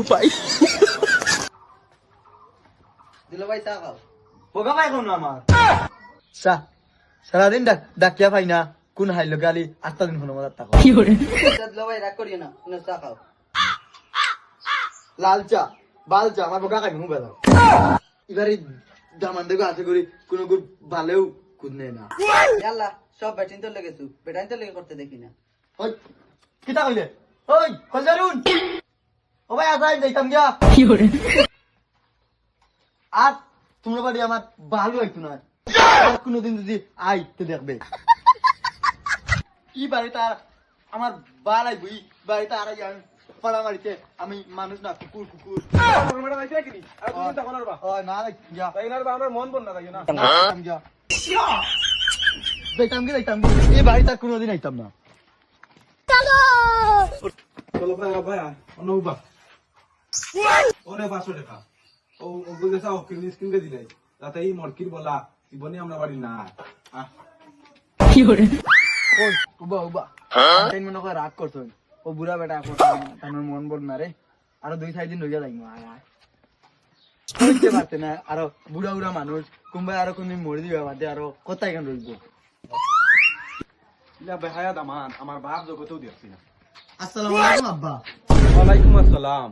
উপায় দিলো ভাই চা খাও। বোকা পাই কোন আমার চা সারাদিন ডাকিয়া পাই না কোন হাইলো গালি 8টা দিন হলো আমার টাকা দিলো ভাই রাগ করিও না, তুমি চা খাও। লাল চা বাল চা আমার বোকা খাই মু বেলা এবারে দামান দেখো আছে করি কোন গুড় ভালেও কুদ নেই না আল্লাহ সব ব্যাটিং তো লেগেছু, ব্যাটিং তো লেগে করতে দেখি না। ওই কিতা কইলে ওই কলজারুন ও ভাই আজাই যাইতাম গিয়া আর তোমরা বাড়ি আমার ভালো হইতো না আর কোনদিন যদি আইতে দেখবে কি বাড়ি তার আমার বালাই বই বাড়ি তার পাড়া মারিতে আমি মানুষ না কুকুর কুকুর না যা মন বন না তাই না যা যাইতাম কি যাইতাম এই বাড়ি তার কোনোদিন আইতাম না চলো ভাই ভাই অনুবা ওরে 500 টাকা ও বলে যাও কিনকে দিলে তাতে এই মরকির বলা জীবনে আমরা বাড়ি না ওই উবা উবা তাই মনে করে রাগ করছো ও বুড়া বেটা তার মন বল না রে আরো 2-4 দিন রইয়া যাইমু আয় আয় বুঝতে পারতে না আরো বুড়া বুড়া মানুষ কুম্বাই আরো কোনদিন মরে দিবে বাদে আরো কোথায় কেন রইব ইলা বেহায়া দামান আমার বাপ জগতেও দেখছি না। আসসালামু আলাইকুম আব্বা ওয়ালাইকুম আসসালাম